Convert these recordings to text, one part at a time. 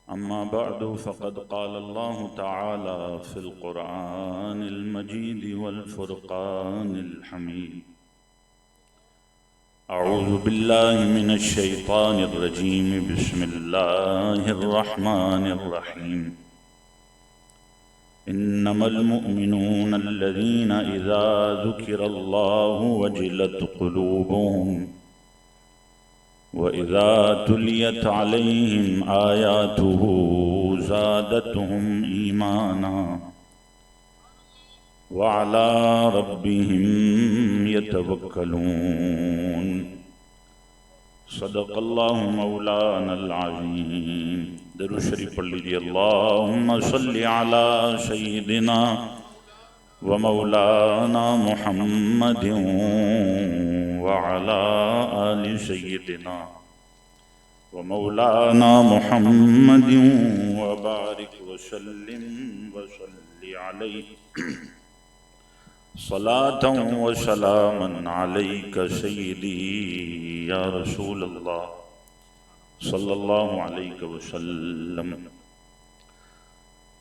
अम्मा बअदु फ़क़द क़ाल अल्लाहु तआला फ़िल क़ुरआनिल मजीद वल फ़ुरक़ानिल हमीद। अऊज़ु बिल्लाहि मिनश शैतानिर रजीम। बिस्मिल्लाहिर रहमानिर रहीम। इन्नमल मुअमिनूना अल्लज़ीना इज़ा ज़ुकिरल्लाहु वजिलत क़ुलूबुहुम व इज़ा तुलियत अलैहिम आयातुहु ज़ादतहुम ईमाना व अला रब्बिहिम यतवक्कलून। सदक़ल्लाहु मौलानल अज़ीम। दरूद शरीफ पढ़ लीजिए। अल्लाहुम्मा सल्लि अला सय्यिदिना व मौलाना मुहम्मदिन व अला आलि सय्यिदिना व मौलाना मुहम्मदिन व बारिक व सल्लिम व सल्लि अलैहि सलातन व सलामन अलैका सय्यदी या रसूल अल्लाह सल्लल्लाहु अलैहि वसल्लम।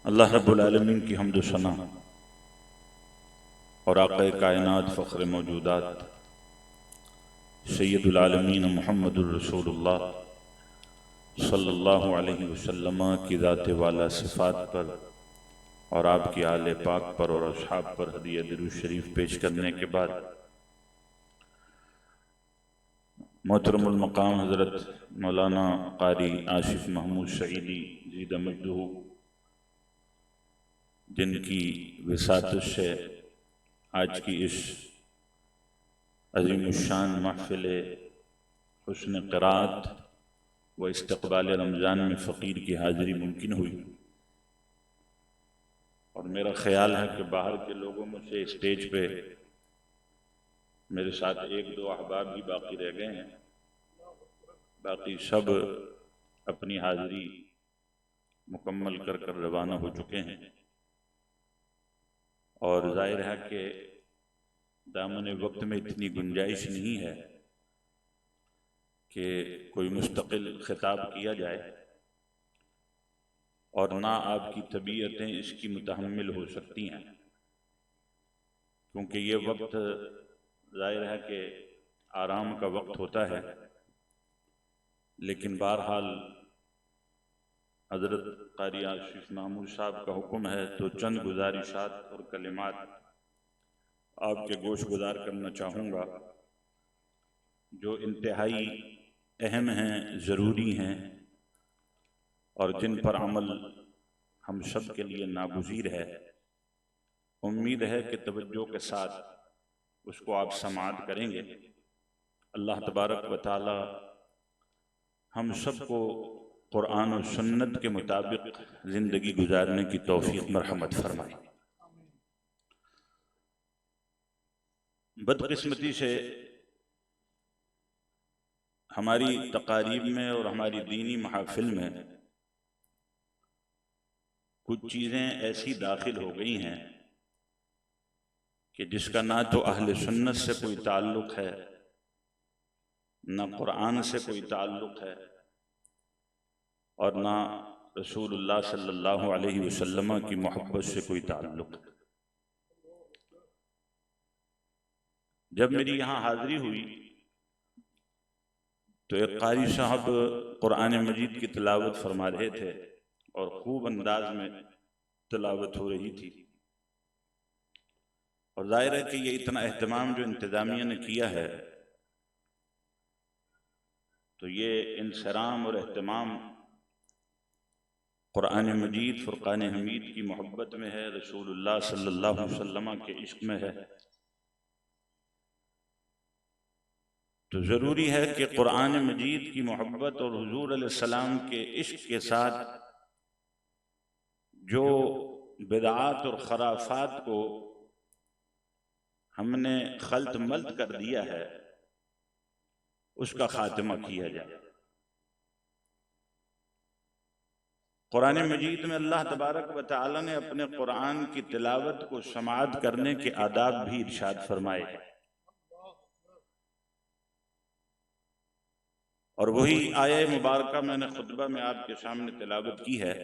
अल्लाह रब्बुल आलमीन की हम्द व सना और आक़ाए कायनात फ़ख्र मौजूदात सय्यदुल आलमीन मुहम्मदुर रसूलुल्लाह सल्लल्लाहु अलैहि वसल्लम की ज़ात वाला सिफ़ात पर और आपकी आले पाक पर और अस्हाब पर हदिया दुरूद शरीफ पेश करने के बाद मोहतरमुल मकाम हज़रत मौलाना क़ारी आसिफ महमूद सईदी ज़ीदा मजदूह, जिनकी विसातत से आज की इस अज़ीमुश्शान महफ़िल हुस्न क़िराअत व इस्तक़बाल रमज़ान में फ़कीर की हाज़िरी मुमकिन हुई। और मेरा ख़्याल है कि बाहर के लोगों में से स्टेज पे मेरे साथ एक दो अहबाब ही बाकी रह गए हैं, बाकी सब अपनी हाज़िरी मुकम्मल कर कर रवाना हो चुके हैं। और ज़ाहिर है कि दामन वक्त में इतनी गुंजाइश नहीं है कि कोई मुस्तकिल खिताब किया जाए, और ना आपकी तबीयतें इसकी मुतहम्मिल हो सकती हैं, क्योंकि ये वक्त ज़ाहिर है कि आराम का वक्त होता है। लेकिन बहरहाल हज़रत क़ारी आसिफ महमूद साहब का हुक्म है तो चंद गुजारिशात और कलिमात आपके गोश गुजार करना चाहूँगा, जो इंतहाई अहम हैं, ज़रूरी हैं और जिन पर अमल हम सब के लिए नागुज़ीर है। उम्मीद है कि तवज्जो के साथ उसको आप समाअत करेंगे। अल्लाह तबारक व तआला हम सबको कुरान और सुन्नत के मुताबिक ज़िंदगी गुजारने की तौफीक मरहमत फरमाए। बदकिस्मती से हमारी तकारीब में और हमारी दीनी महफिल में कुछ चीज़ें ऐसी दाखिल हो गई हैं कि जिसका ना तो अहले सुन्नत से कोई ताल्लुक़ है, ना कुरान से कोई ताल्लुक़ है, और ना रसूलुल्लाह सल्लल्लाहु अलैहि वसल्लम की मोहब्बत से कोई ताल्लुक़ है। जब मेरी यहाँ हाज़िरी हुई तो एक क़ारी साहब कुरान मजीद की तिलावत फरमा रहे थे और खूब अंदाज में तिलावत हो रही थी। और ज़ाहिर है कि ये इतना एहतमाम जो इंतज़ामिया ने किया है, तो ये इंसराम और एहतमाम कुरान मजीद फ़ुरक़ान हमीद की मोहब्बत में है, रसूलुल्लाह सल्लल्लाहु अलैहि वसल्लम के इश्क़ में है। तो ज़रूरी है कि कुरान मजीद की मोहब्बत और हुज़ूर अलैहिस्सलाम के इश्क़ के साथ जो बिदआत और खराफात को हमने खल्त मल्त कर दिया है, उसका खात्मा किया जाए। कुरान मजीद में अल्लाह तबारक व तआला ने अपने कुरान की तिलावत को समाअत करने के आदाब भी इरशाद फरमाए हैं। और वही आया मुबारका मैंने खुतबा में आपके सामने तिलावत की है।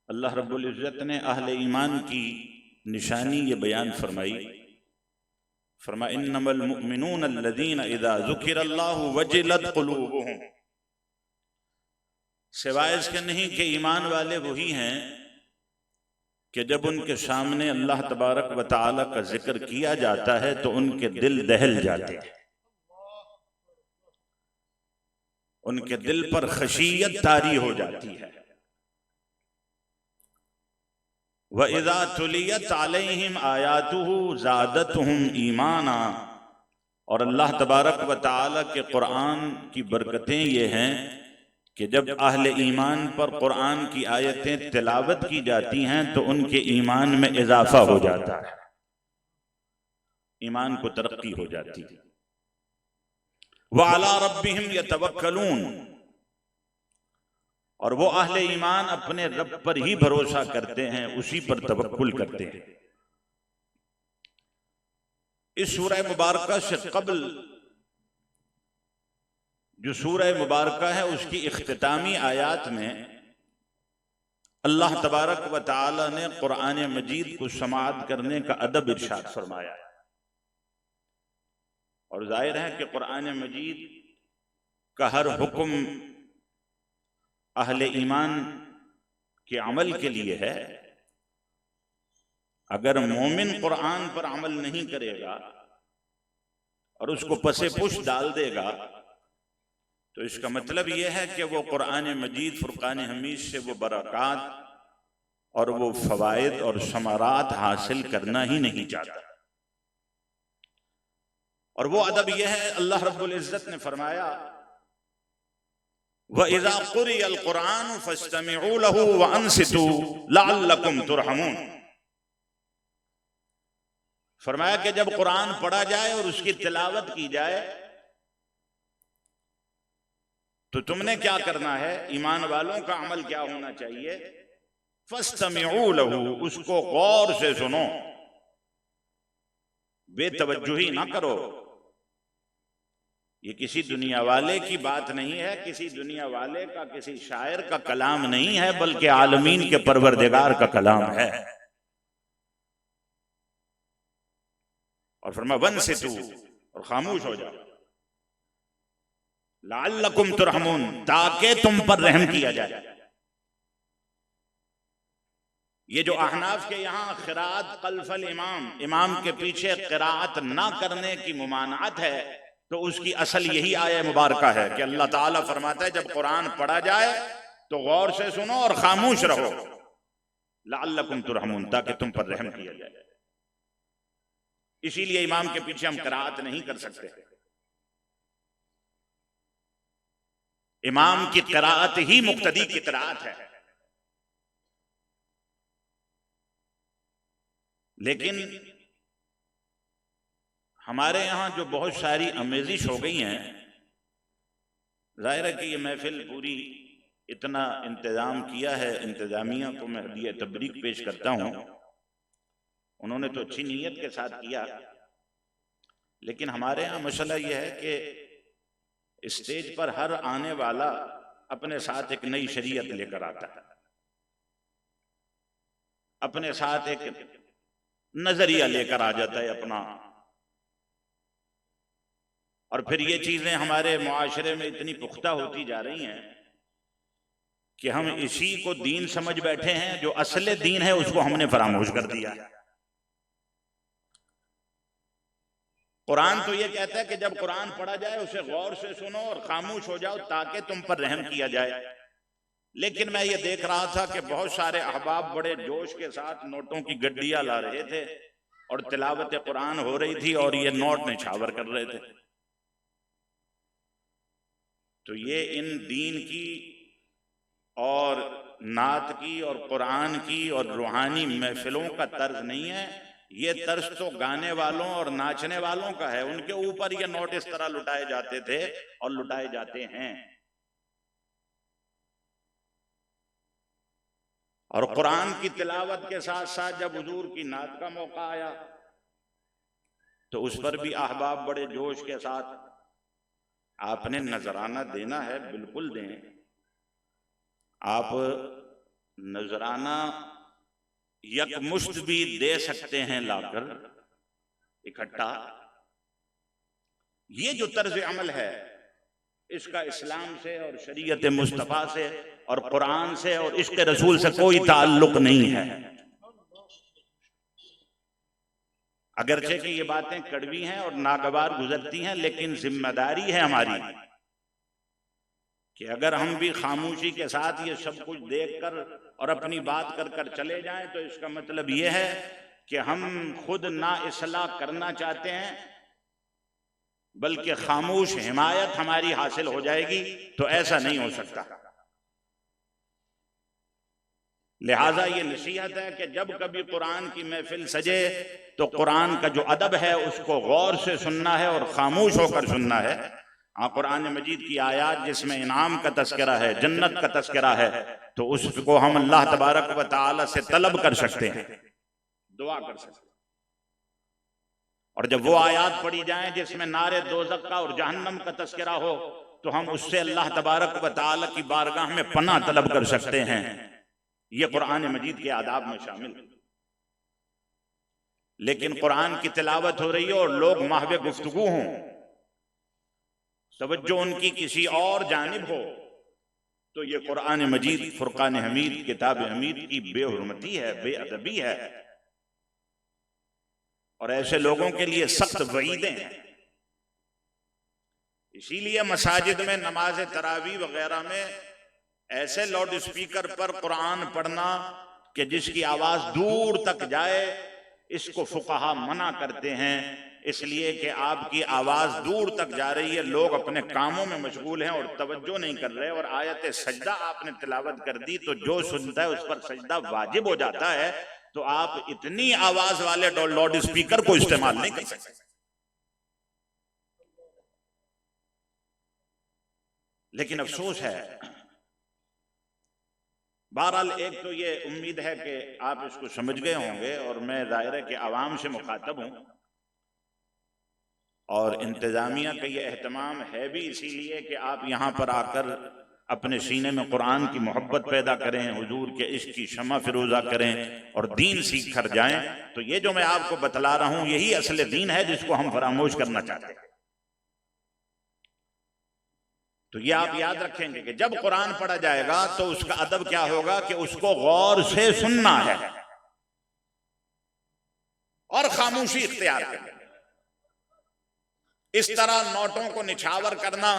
अल्लाह रब्बुल इज़्ज़त ने अहले ईमान की निशानी ये बयान फरमा इन्नमल मुमिनून अल्लज़ीना इज़ा ज़ुकिरल्लाहु वजिलत क़ुलूबुहुम, सिवाय इसके नहीं कि ईमान वाले वही हैं कि जब उनके सामने अल्लाह तबारक व तआला का जिक्र किया जाता है तो उनके दिल दहल जाते हैं, उनके दिल पर खशियत तारी हो जाती है। व इज़ा तुलियत अलैहिम आयातुहु ज़ादतहुम ईमाना, और अल्लाह तबारक व तआला के कुरान की बरकतें ये हैं कि जब अहले ईमान पर कुरान की आयतें तिलावत की जाती हैं तो उनके ईमान में इजाफा हो जाता है, ईमान को तरक्की हो जाती है। व अला रब्बिहिम यतवक्कलून, और वो अहले ईमान अपने रब पर ही भरोसा करते हैं, उसी पर तवक्कुल करते हैं। इस सूरह मुबारका से कबल जो सूरह मुबारका है उसकी इख्तितामी आयात में अल्लाह तबारक व तआला ने कुरान मजीद को समाअत करने का अदब इरशाद फरमाया है। और जाहिर है कि कुरान मजीद का हर हुक्म अहले ईमान के अमल के लिए है। अगर मोमिन कुरान पर अमल नहीं करेगा और उसको पसे पुश डाल देगा तो इसका मतलब यह है कि वो कुरान मजीद फुरकान हमीद से वो बरक़ात और वो फ़वाइद और समारात हासिल करना ही नहीं चाहता। और वो अदब यह है, अल्लाह रब्बुल इज़्ज़त ने फरमाया व इज़ा क़ुरिअल क़ुरान फ़स्तमिऊ लहू व अंसितू लअल्लकुम तुरहमून, फरमाया कि जब कुरान पढ़ा जाए और उसकी तिलावत की जाए तो तुमने क्या करना है, ईमान वालों का अमल क्या होना चाहिए, फ़स्तमिऊ लहू, उसको गौर से सुनो, बेतवज्जुही ना करो। ये किसी दुनिया वाले की बात नहीं है, किसी दुनिया वाले का, किसी शायर का कलाम नहीं है, बल्कि आलमीन के परवरदिगार का कलाम है। और फरमाया वंसितू, और खामोश हो जाओ, लअल्लकुम तुरहमून, ताकि तुम पर रहम किया जाए। ये जो अहनाफ के यहाँ क़िराअत खल्फल इमाम, इमाम के पीछे क़िराअत ना करने की मुमानअत है, तो उसकी असल यही आया मुबारका है कि अल्लाह ताला फरमाता है जब कुरान पढ़ा जाए तो गौर से सुनो और खामोश रहो, लअल्लकुम तुरहमून, ताकि तुम पर रहम किया जाए। इसीलिए इमाम के पीछे हम क़िराअत नहीं कर सकते। इमाम की क़िराअत ही मुक्तदी की क़िराअत है। लेकिन हमारे यहाँ जो बहुत सारी आमेजिश हो गई हैं, जाहिर है कि ये महफिल पूरी इतना इंतज़ाम किया है, इंतज़ामिया को मैं हदिया तबरीक पेश करता हूँ। उन्होंने तो अच्छी नीयत के साथ किया, लेकिन हमारे यहाँ मसला ये है कि स्टेज पर हर आने वाला अपने साथ एक नई शरीयत लेकर आता है, अपने साथ एक नजरिया लेकर आ जाता है अपना, और फिर ये चीजें हमारे मुआशरे में इतनी पुख्ता होती जा रही हैं कि हम इसी को दीन समझ बैठे हैं, जो असले दीन है उसको हमने फरामोश कर दिया। कुरान तो ये कहता है कि जब कुरान पढ़ा जाए उसे गौर से सुनो और खामोश हो जाओ ताकि तुम पर रहम किया जाए। लेकिन मैं ये देख रहा था कि बहुत सारे अहबाब बड़े जोश के साथ नोटों की गड्डियां ला रहे थे और तिलावत कुरान हो रही थी और ये नोट निछावर कर रहे थे। तो ये इन दीन की और नात की और कुरान की और रूहानी महफिलों का तर्ज नहीं है, ये तर्ज तो गाने वालों और नाचने वालों का है। उनके ऊपर ये नोट इस तरह लुटाए जाते थे और लुटाए जाते हैं। और कुरान की तिलावत के साथ साथ जब हुजूर की नात का मौका आया तो उस पर भी अहबाब बड़े जोश के साथ आपने नजराना देना है, बिल्कुल दें। आप नजराना यकमुश्त भी दे सकते हैं लाकर इकट्ठा। ये जो तर्ज अमल है इसका इस्लाम से और शरीयत मुस्तफा से और कुरान से और इश्क रसूल से कोई ताल्लुक नहीं है। अगरचे कि ये बातें कड़वी हैं और नागवार गुजरती हैं, लेकिन जिम्मेदारी है हमारी कि अगर हम भी खामोशी के साथ ये सब कुछ देखकर और अपनी बात कर कर चले जाएं तो इसका मतलब ये है कि हम खुद ना इस्लाह करना चाहते हैं, बल्कि खामोश हिमायत हमारी हासिल हो जाएगी। तो ऐसा नहीं हो सकता। लिहाजा ये नसीहत है कि जब कभी कुरान की महफिल सजे तो कुरान का जो अदब है उसको गौर से सुनना है और खामोश होकर सुनना है। हाँ, कुरान मजीद की आयत जिसमें इनाम का तस्करा है, जन्नत का तस्करा है, तो उसको हम अल्लाह तबारक व तआला से तलब कर सकते हैं, दुआ कर सकते हैं। और जब वो आयत पढ़ी जाए जिसमें नारे दोज़ख का और जहन्नम का तस्करा हो तो हम उससे अल्लाह तबारक व तआला की बारगाह में पनाह तलब कर सकते हैं। ये कुरान मजीद के आदाब में शामिल है। लेकिन कुरान की तिलावत हो रही है और लोग महवे गुफ्तगू हों, तवज्जो उनकी किसी और जानिब हो, तो ये कुरान मजीद फुरकान हमीद किताब हमीद की बेहुरमती है, बेअदबी है और ऐसे लोगों के लिए सख्त वईदें हैं। इसीलिए मसाजिद में नमाज तरावी वगैरह में ऐसे लाउड स्पीकर पर कुरान पढ़ना कि जिसकी आवाज दूर तक जाए, इसको फुकहा मना करते हैं, इसलिए कि आपकी आवाज दूर तक जा रही है, लोग अपने कामों में मशगूल हैं और तवज्जो नहीं कर रहे। और आयत सजदा आपने तिलावत कर दी तो जो सुनता है उस पर सजदा वाजिब हो जाता है। तो आप इतनी आवाज वाले लाउड स्पीकर को इस्तेमाल नहीं कर सकते। लेकिन अफसोस है, बहरहाल एक तो ये उम्मीद है कि आप इसको समझ गए होंगे और मैं दायरे के आवाम से मुखातब हूं और इंतजामिया का ये एहतमाम है भी इसीलिए कि आप यहाँ पर आकर अपने सीने में कुरान की मोहब्बत पैदा करें, हुजूर के इश्क की शमा फिरोजा करें और दीन सीख कर जाएं। तो ये जो मैं आपको बतला रहा हूं यही असल दीन है जिसको हम फरामोश करना चाहते हैं। तो ये आप याद रखेंगे कि जब कुरान पढ़ा जाएगा तो उसका अदब क्या होगा कि उसको गौर से सुनना है और खामोशी इख्तियार करनी। इस तरह नोटों को निछावर करना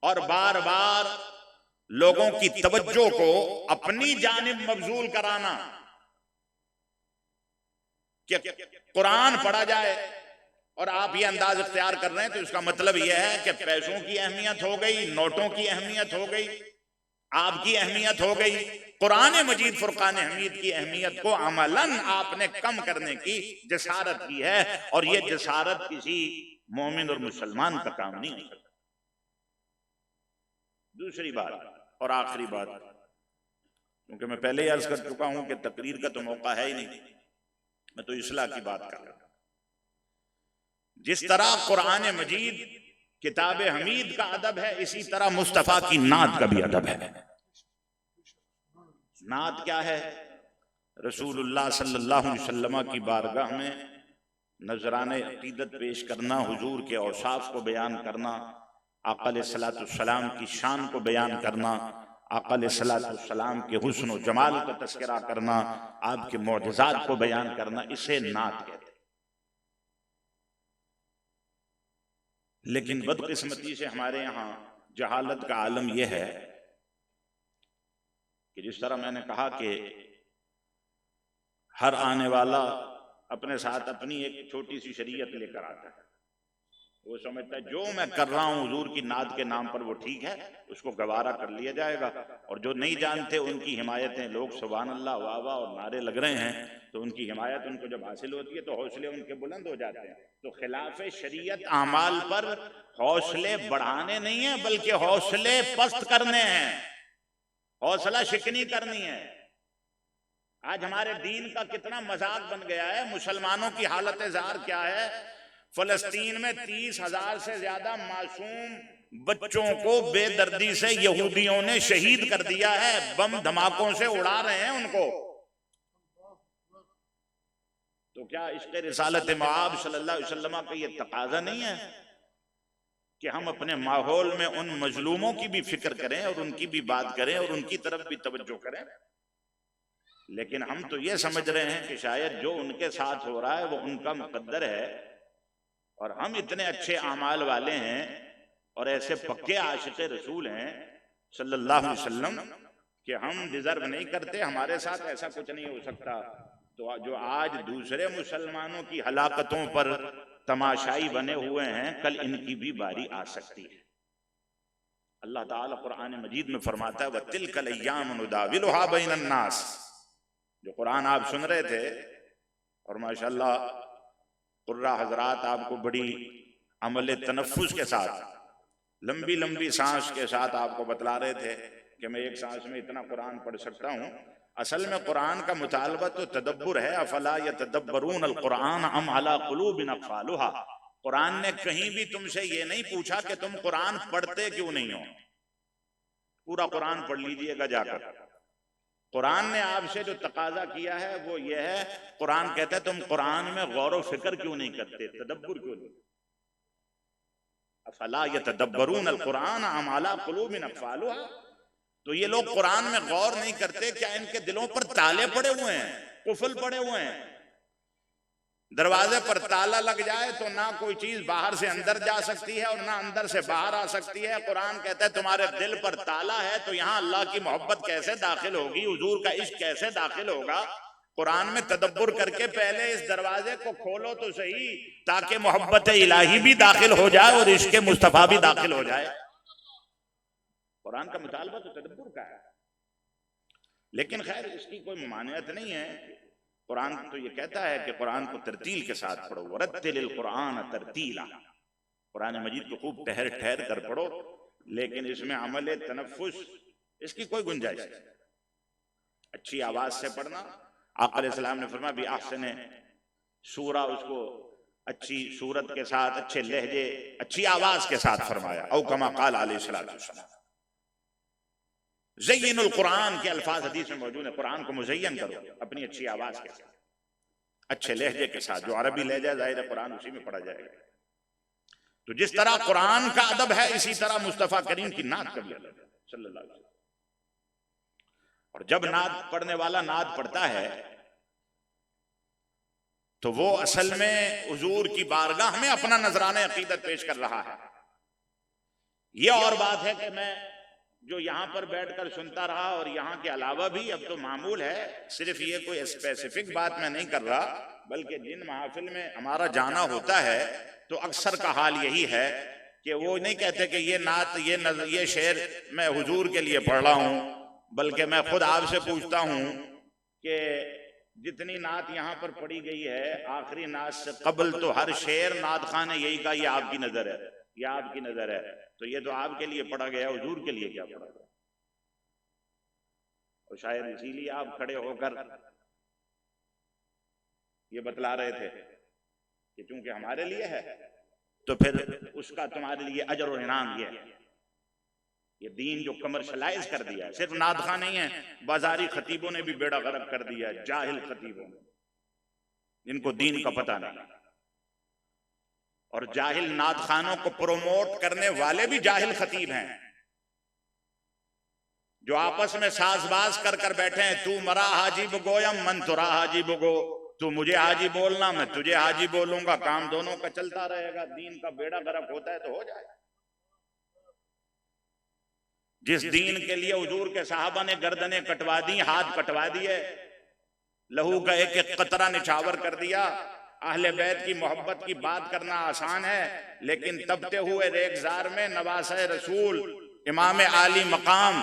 और बार बार लोगों की तवज्जो को अपनी जानिब मबजूल कराना कि कुरान पढ़ा जाए और आप ये अंदाज इख्तियार कर रहे हैं, तो इसका मतलब यह है कि पैसों की अहमियत हो गई, नोटों की अहमियत हो गई, आपकी अहमियत हो गई। कुरान मजीद फुरकान हमीद की अहमियत को अमलन आपने कम करने की जसारत की है और ये जसारत किसी मोमिन और मुसलमान का काम नहीं हो सकता। दूसरी बात और आखिरी बात, क्योंकि मैं पहले ही अर्ज कर चुका हूं कि तकरीर का तो मौका है ही नहीं, मैं तो इस्लाह की बात कर रहा हूं। जिस तरह कुरान मजीद किताब हमीद का अदब है, इसी तरह मुस्तफा की नात का भी अदब है। नात क्या है? रसूलुल्लाह सल्लल्लाहु अलैहि वसल्लम की बारगाह में नजराने अकीदत पेश करना, हुजूर के औसाफ को बयान करना, आका अलैहिस्सलाम की शान को बयान करना, आका अलैहिस्सलाम के हुस्न और जमाल का तस्करा करना, आपके मोअज़िज़ात को बयान करना, इसे नात कहते हैं। लेकिन बदकिस्मती से हमारे यहाँ जहालत का आलम यह है कि जिस तरह मैंने कहा कि हर आने वाला अपने साथ अपनी एक छोटी सी शरीयत लेकर आता है। वो समझता है जो मैं कर रहा हूँ हुजूर की नात के नाम पर वो ठीक है, उसको गवारा कर लिया जाएगा। और जो नहीं जानते उनकी हिमायतें, लोग सुभान अल्लाह वाह वाह और नारे लग रहे हैं, तो उनकी हिमायत उनको जब हासिल होती है तो हौसले उनके बुलंद हो जाते हैं। तो खिलाफ शरीयत आमाल पर हौसले बढ़ाने नहीं है बल्कि हौसले पस्त करने हैं, हौसला शिकनी करनी है। आज हमारे दीन का कितना मजाक बन गया है। मुसलमानों की हालत ज़ार क्या है? फलस्तीन में 30,000 से ज्यादा मासूम बच्चों को बेदर्दी से यहूदियों ने शहीद कर दिया है, बम धमाकों से उड़ा रहे हैं उनको। तो क्या इश्क़ रिसालत मआब सल्लल्लाहु अलैहि वसल्लम का ये तकाजा नहीं है कि हम अपने माहौल में उन मजलूमों की भी फिक्र करें और उनकी भी बात करें और उनकी तरफ भी तवज्जो करें? लेकिन हम तो ये समझ रहे हैं कि शायद जो उनके साथ हो रहा है वो उनका मुकद्दर है, और हम इतने अच्छे आमाल वाले हैं और ऐसे पक्के आशिक़ रसूल हैं सल्लल्लाहु अलैहि वसल्लम कि हम डिजर्व नहीं करते, हमारे साथ ऐसा कुछ नहीं हो सकता। तो जो आज दूसरे मुसलमानों की हलाकतों पर तमाशाई बने हुए हैं, कल इनकी भी बारी आ सकती है। अल्लाह ताला कुरान मजीद में फरमाता है वतिलकल अय्याम नुदाविलुहा बैनन नास। जो कुरान आप सुन रहे थे और माशाल्लाह कुर्रा हजरात आपको बड़ी अमल तनफ्फुस के साथ, लंबी लंबी सांस के साथ आपको बतला रहे थे कि मैं एक सांस में इतना कुरान पढ़ सकता हूँ। असल में कुरान का मुतालबा तो तदब्बुर है। अफला यतदब्बरून अल कुरान अम अला कुलूबिन अक़फ़ालुहा। कुरान ने कहीं भी तुमसे ये नहीं पूछा कि तुम कुरान पढ़ते क्यों नहीं हो। पूरा कुरान पढ़ लीजिएगा जाकर। कुरान ने आपसे जो तकाजा किया है वो ये है, कुरान कहता है तुम कुरान में गौर व फिक्र क्यों नहीं करते, तदब्बुर क्यों नहीं। अफला यतदब्बरून अल कुरान अम अला कुलूबिन अक़फ़ालुहा। तो ये लोग कुरान में गौर नहीं करते, क्या इनके दिलों पर ताले पड़े हुए हैं, कुफल पड़े हुए हैं। दरवाजे पर ताला लग जाए तो ना कोई चीज बाहर से अंदर जा सकती है और ना अंदर से बाहर आ सकती है। कुरान कहता है तुम्हारे दिल पर ताला है तो यहाँ अल्लाह की मोहब्बत कैसे दाखिल होगी, हुजूर का इश्क कैसे दाखिल होगा। कुरान में तदब्बुर करके पहले इस दरवाजे को खोलो तो सही, ताकि मोहब्बत इलाही भी दाखिल हो जाए और इश्क मुस्तफा भी दाखिल हो जाए। कुरान का मुतालबा तो तदब्बुर का है, लेकिन खैर इसकी कोई मानियत नहीं है। कुरान तो ये कहता है कि कुरान को तरतील के साथ पढ़ो, वरत्तिलिल कुरान तरतीला। कुरान मजीद को खूब ठहर ठहर कर पढ़ो, लेकिन इसमें अमल तनफ्फुस इसकी कोई गुंजाइश नहीं। अच्छी आवाज से पढ़ना। आका अलैहिस्सलाम ने फरमाया भी ahsane सूरा, उसको अच्छी सूरत के साथ, अच्छे लहजे, अच्छी आवाज के साथ फरमाया। औ कमा क़ाल अलैहिस्सलातु वस्सलाम ज़य्यिनुल कुरान के अल्फाज हदीस में मौजूद है। कुरान को मुज़य्यन करो अपनी अच्छी आवाज के साथ, अच्छे लहजे के साथ। जो अरबी लहजा जाहिर है कुरान उसी में पढ़ा जाएगा। तो जिस तरह कुरान का अदब है, इसी तरह मुस्तफा करीम की नात का भी अदब है सल्लल्लाहु अलैहि वसल्लम। और जब नात पढ़ने वाला नात पढ़ता है तो वो असल में हुजूर की बारगाह में अपना नजराने अकीदत पेश कर रहा है। ये और बात है कि मैं जो यहाँ पर बैठकर सुनता रहा और यहाँ के अलावा भी अब तो मामूल है, सिर्फ ये कोई स्पेसिफिक बात मैं नहीं कर रहा, बल्कि जिन महफिल में हमारा जाना होता है तो अक्सर का हाल यही है कि वो नहीं कहते कि ये नात ये शेर मैं हुजूर के लिए पढ़ रहा हूँ, बल्कि मैं खुद आपसे पूछता हूँ कि जितनी नात यहाँ पर पढ़ी गई है, आखिरी नात से कबल तो हर शेर नात खान ने यही कहा ये आपकी नजर है, ये आपकी नजर है। तो ये तो आपके लिए पढ़ा गया, हुजूर के लिए क्या पढ़ा गया। और शायद इसीलिए आप खड़े होकर ये बतला रहे थे कि चूंकि हमारे लिए है तो फिर उसका तुम्हारे लिए अजर और इनाम ये है। ये दीन जो कमर्शलाइज कर दिया है, सिर्फ नादखा नहीं है, बाजारी खतीबों ने भी बेड़ा गर्क कर दिया है, जाहिल खतीबों ने, जिनको दीन का पता नहीं। और जाहिल नादखानों को प्रोमोट करने वाले भी जाहिल खतीब हैं, जो आपस में साजबाज कर कर बैठे हैं। तू मरा हाजी बगोयम मन तुरा हाजी बगो, तू मुझे हाजी बोलना मैं तुझे हाजी बोलूंगा, काम दोनों का चलता रहेगा। दीन का बेड़ा गर्क होता है तो हो जाए। जिस दीन के लिए हुजूर के साहबा ने गर्दनें कटवा दी, हाथ कटवा दिए, लहू का एक एक कतरा निछावर कर दिया। अहले बैत की मोहब्बत की बात करना आसान है, लेकिन तबते हुए रेगजार में नवासे रसूल इमाम आली मकाम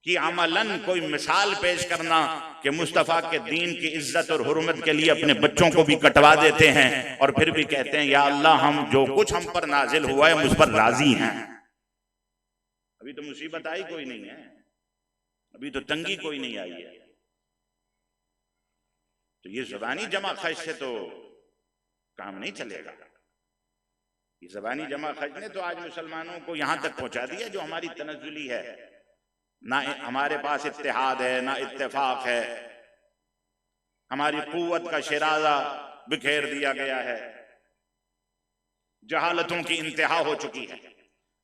की अमलन कोई मिसाल पेश करना कि मुस्तफ़ा के दीन की इज्जत और हुर्मत के लिए अपने बच्चों को भी कटवा देते हैं और फिर भी कहते हैं या अल्लाह हम जो कुछ हम पर नाजिल हुआ है मुझ पर राजी हैं। अभी तो मुसीबत आई कोई नहीं है, अभी तो तंगी कोई नहीं आई है। तो ये ज़बानी जमा खश से तो काम नहीं चलेगा। ये ज़बानी जमा खर्च ने तो आज मुसलमानों को यहां तक पहुंचा दिया जो हमारी तनज़्ज़ुली है, ना हमारे पास इत्तेहाद है ना इत्तेफाक है, हमारी कुव्वत का शिराजा बिखेर दिया गया है, जहालतों की इंतहा हो चुकी है।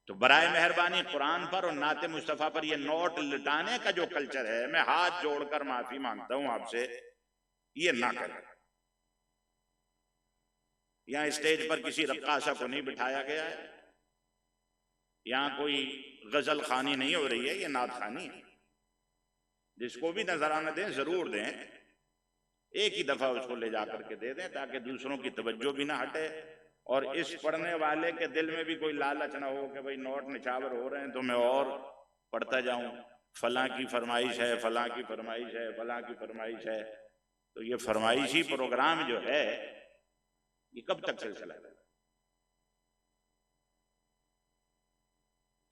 तो बराए मेहरबानी कुरान पर और नाते मुस्तफ़ा पर ये नोट लुटाने का जो कल्चर है, मैं हाथ जोड़कर माफी मांगता हूं आपसे, ये ना करें। यहाँ स्टेज पर किसी रक्कासा को नहीं बिठाया गया है, यहाँ कोई गजल खानी नहीं हो रही है, ये नात खानी है। जिसको भी नजराना दें जरूर दें, एक ही दफा उसको ले जाकर के दे दें ताकि दूसरों की तवज्जो भी ना हटे और इस पढ़ने वाले के दिल में भी कोई लालच ना हो कि भाई नोट निछावर हो रहे हैं तो मैं और पढ़ता जाऊं, फलां की फरमाइश है, फलां की फरमाइश है, फलां की फरमाइश है। तो ये फरमाइशी प्रोग्राम जो है ये कब तक सिलसिला है?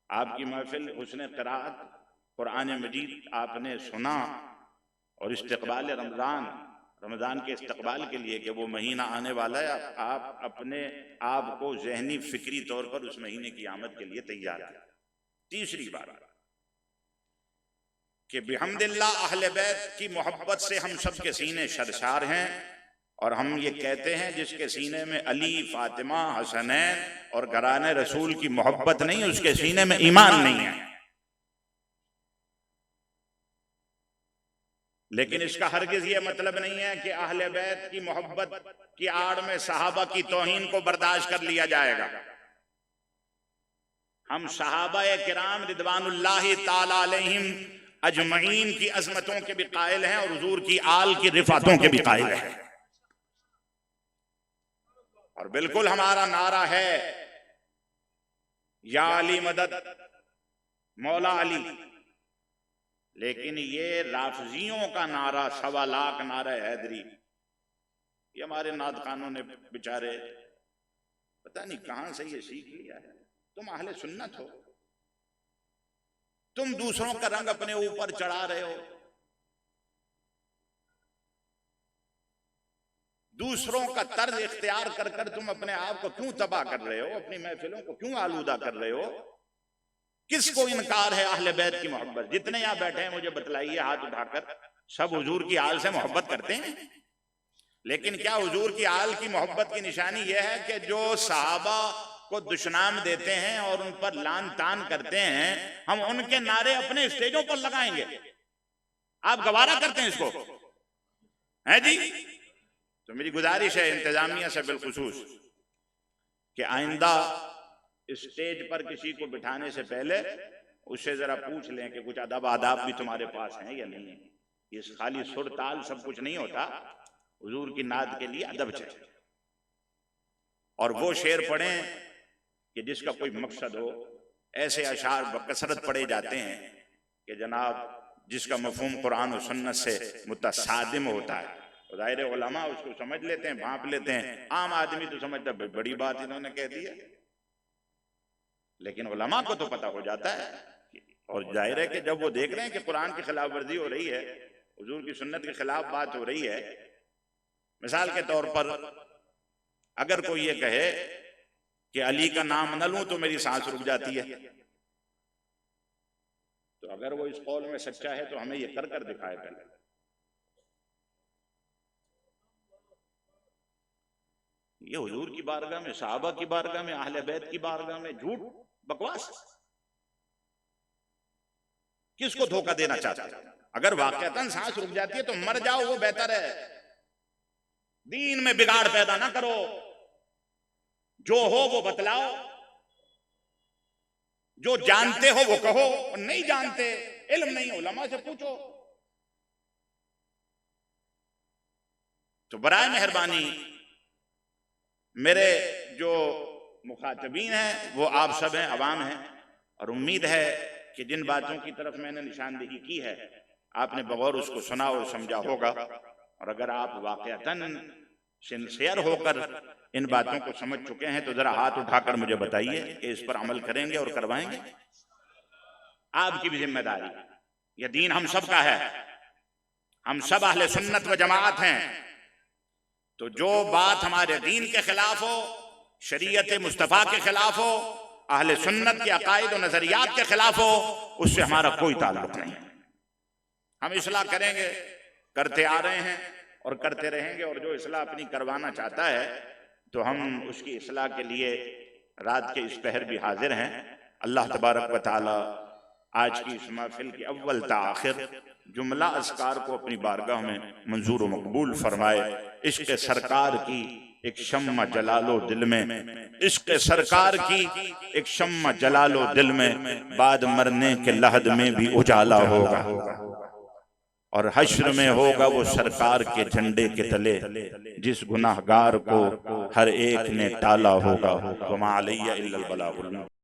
आपकी महफिल हुस्न क़िराअत कुरान मजीद आपने सुना और इस्तक़बाल रमज़ान के इस्तक़बाल के लिए कि वो महीना आने वाला है, आप अपने आप को ज़हनी फिक्री तौर पर उस महीने की आमद के लिए तैयार करें। तीसरी बात कि बिहम्दिल्लाह अहले बैत की मोहब्बत से हम सब के सीने शर्शार हैं और हम ये कहते हैं जिसके सीने में अली, फातिमा, हसनैन और घराने रसूल की मोहब्बत नहीं, उसके सीने में ईमान नहीं है। लेकिन इसका हरगिज ये मतलब नहीं है कि अहले बैत की मोहब्बत की आड़ में सहाबा की तौहीन को बर्दाश्त कर लिया जाएगा। हम सहाबा किराम रिदवानुल्लाहि ताला अलैहिम अजमईन की अजमतों के भी कायल हैं और हुजूर की आल की रिफातों के भी कायल हैं। और बिल्कुल हमारा नारा है या अली मदद, मौला अली। लेकिन ये राफजियों का नारा, 1.25 लाख नारा हैदरी, ये हमारे नात खानों ने बेचारे पता नहीं कहां से ये सीख लिया है। तुम अहले सुन्नत हो, तुम दूसरों का रंग अपने ऊपर चढ़ा रहे हो, दूसरों का तर्ज इख्तियार कर कर तुम अपने आप को क्यों तबाह कर रहे हो, अपनी महफिलों को क्यों आलूदा कर रहे हो? किसको इनकार है अहले बैत की मोहब्बत? जितने यहां बैठे हैं मुझे बतलाइए हाथ उठाकर, सब हुजूर की आल से मोहब्बत करते हैं। लेकिन क्या हुजूर की आल की मोहब्बत की निशानी यह है कि जो सहाबा को दुश्मनाम देते हैं और उन पर लान तान करते हैं, हम उनके नारे अपने स्टेजों पर लगाएंगे? आप गवारा करते हैं इसको? है जी? तो मेरी गुजारिश है इंतजामिया से बिलखुसूस कि आइंदा स्टेज पर किसी को बिठाने से पहले उससे जरा पूछ लें कि कुछ अदब आदाब भी तुम्हारे पास हैं या नहीं है। ये खाली सुर ताल सब कुछ नहीं होता, हुजूर की नाद के लिए अदब चाहिए। और वो शेर पढ़ें कि जिसका कोई मकसद हो। ऐसे अशार बकसरत पढ़े जाते हैं कि जनाब जिसका मफहूम कुरान और सुन्नत से मुतसादिम होता है। तो ज़ाहिर उलमा उसको समझ लेते हैं, भांप लेते हैं। आम आदमी तो समझता बड़ी बात इन्होंने कह दी है, लेकिन उलमा को तो पता हो जाता है। और जाहिर है कि जब वो देख रहे हैं कि कुरान की खिलाफ वर्जी हो रही है, हुजूर की सुन्नत के खिलाफ बात हो रही है। मिसाल के तौर पर अगर कोई ये कहे कि अली का नाम न लूं तो मेरी सांस रुक जाती है, तो अगर वो इस कौल में सच्चा है तो हमें ये कर कर दिखाए पहले। ये हुजूर की बारगाह में, सहाबा की बारगाह में, अहले बैत की बारगाह में झूठ बकवास। किसको धोखा देना चाहता है? अगर वाकईतन सांस रुक जाती है तो मर जाओ, वो बेहतर है। दीन में बिगाड़ पैदा ना करो, जो हो वो बतलाओ, जो जानते हो वो कहो, और नहीं जानते, इल्म नहीं, उलमा से पूछो। तो बराए मेहरबानी मेरे जो मुखातबीन हैं वो आप सब हैं, अवाम हैं, और उम्मीद है कि जिन बातों की तरफ मैंने निशानदेही की है आपने बगौर उसको सुना और समझा होगा। और अगर आप वाकईतन सिंसियर होकर इन बातों को समझ चुके हैं तो जरा हाथ उठाकर मुझे बताइए कि इस पर अमल करेंगे और करवाएंगे। आपकी भी जिम्मेदारी, यह दीन हम सब का है, हम सब अहले सुन्नत व जमात हैं। तो जो बात हमारे दीन के खिलाफ हो, शरीयत मुस्तफ़ा के खिलाफ हो, अहले सुन्नत के अकायद और नजरियात के खिलाफ हो, उससे हमारा कोई ताल्लुक नहीं। हम इस्लाह करेंगे, करते आ रहे हैं और करते रहेंगे, और जो इस्लाह अपनी करवाना चाहता है तो हम उसकी इस्लाह के लिए रात के इस पहर भी हाजिर हैं। अल्लाह तबारक व तआला आज की इस महफिल के अव्वल ता आखिर जुमला अस्कार को अपनी बारगाह में मंजूर व मकबूल फरमाए। इश्क सरकार की एक शम्मा जलालो दिल में, इश्क सरकार की एक शम्मा जलालो दिल में, बाद मरने के लहद में भी उजाला होगा, और हश्र में होगा वो सरकार के झंडे के तले, जिस गुनाहगार को हर एक ने टाला होगा। वमा अलैया इल्लल बलागुल।